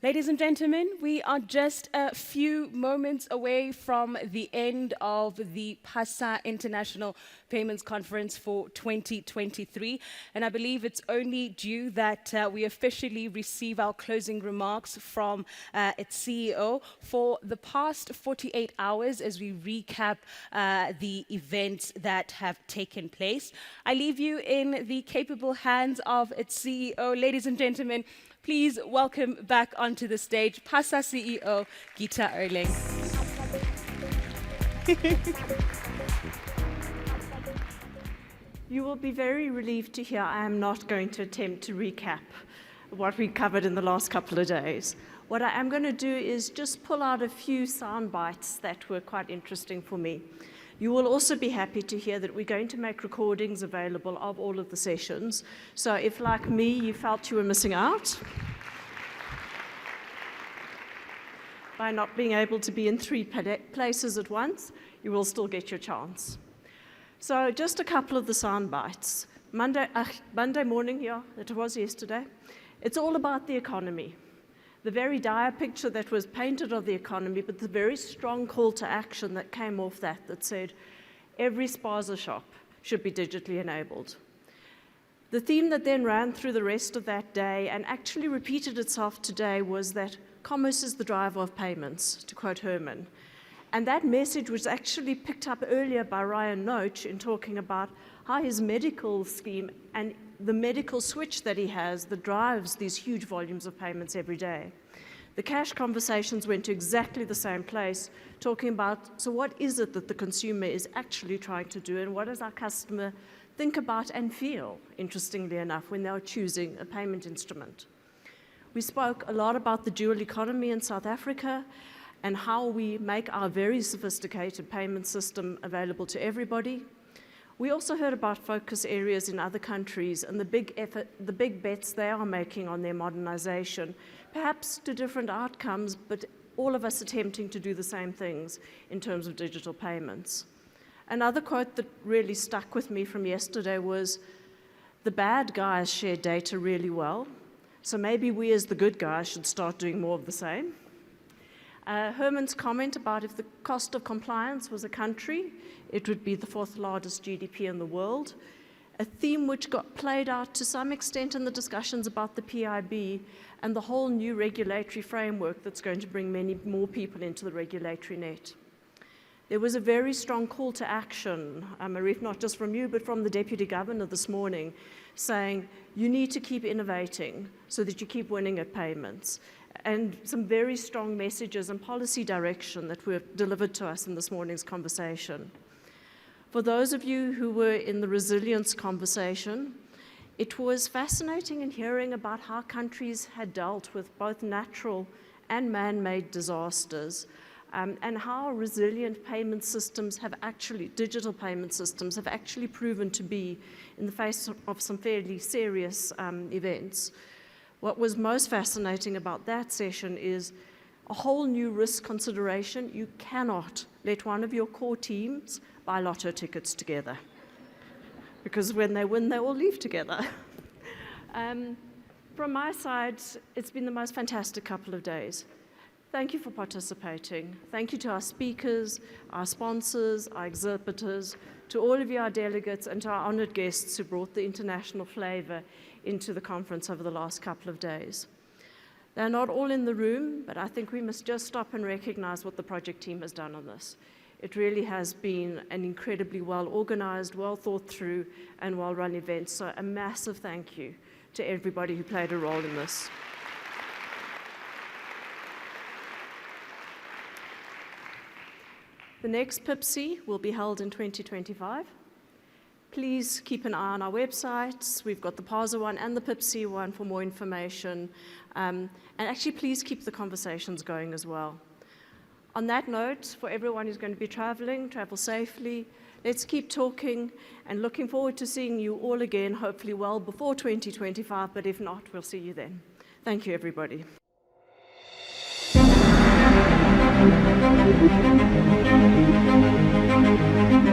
Ladies and gentlemen, we are just a few moments away from the end of the PASA International Payments Conference for 2023, and I believe it's only due that we officially receive our closing remarks from its CEO for the past 48 hours as we recap the events that have taken place. I leave you in the capable hands of its CEO. Ladies and gentlemen, please welcome back onto the stage PASA CEO Gita Erling. You will be very relieved to hear I am not going to attempt to recap what we covered in the last couple of days. What I am going to do is just pull out a few sound bites that were quite interesting for me. You will also be happy to hear that we're going to make recordings available of all of the sessions. So if, like me, you felt you were missing out by not being able to be in 3 places at once, you will still get your chance. So just a couple of the sound bites. Monday morning, yeah, it was yesterday. It's all about the economy. The very dire picture that was painted of the economy, but the very strong call to action that came off that said every spaza shop should be digitally enabled. The theme that then ran through the rest of that day and actually repeated itself today was that commerce is the driver of payments, to quote Herman. And that message was actually picked up earlier by Ryan Noach in talking about how his medical scheme and the medical switch that he has that drives these huge volumes of payments every day. The cash conversations went to exactly the same place, talking about, so what is it that the consumer is actually trying to do, and what does our customer think about and feel, interestingly enough, when they're choosing a payment instrument. We spoke a lot about the dual economy in South Africa and how we make our very sophisticated payment system available to everybody. We also heard about focus areas in other countries and the big bets they are making on their modernization, perhaps to different outcomes, but all of us attempting to do the same things in terms of digital payments. Another quote that really stuck with me from yesterday was, the bad guys share data really well, so maybe we as the good guys should start doing more of the same. Herman's comment about if the cost of compliance was a country, it would be the 4th largest GDP in the world, a theme which got played out to some extent in the discussions about the PIB and the whole new regulatory framework that's going to bring many more people into the regulatory net. There was a very strong call to action, Arif, not just from you, but from the Deputy Governor this morning, saying you need to keep innovating so that you keep winning at payments. And some very strong messages and policy direction that were delivered to us in this morning's conversation. For those of you who were in the resilience conversation, it was fascinating in hearing about how countries had dealt with both natural and man-made disasters, and how resilient payment systems have actually, digital payment systems have actually proven to be in the face of some fairly serious events. What was most fascinating about that session is a whole new risk consideration. You cannot let one of your core teams buy lotto tickets together, because when they win, they all leave together. From my side, it's been the most fantastic couple of days. Thank you for participating. Thank you to our speakers, our sponsors, our exhibitors, to all of you, our delegates, and to our honored guests who brought the international flavor into the conference over the last couple of days. They're not all in the room, but I think we must just stop and recognize what the project team has done on this. It really has been an incredibly well-organized, well-thought-through, and well-run event, so a massive thank you to everybody who played a role in this. The next Pipc will be held in 2025. Please keep an eye on our websites. We've got the PASA one and the Pipc one for more information. And actually, please keep the conversations going as well. On that note, for everyone who's going to be traveling, travel safely. Let's keep talking and looking forward to seeing you all again, hopefully well before 2025, but if not, we'll see you then. Thank you, everybody. Thank you.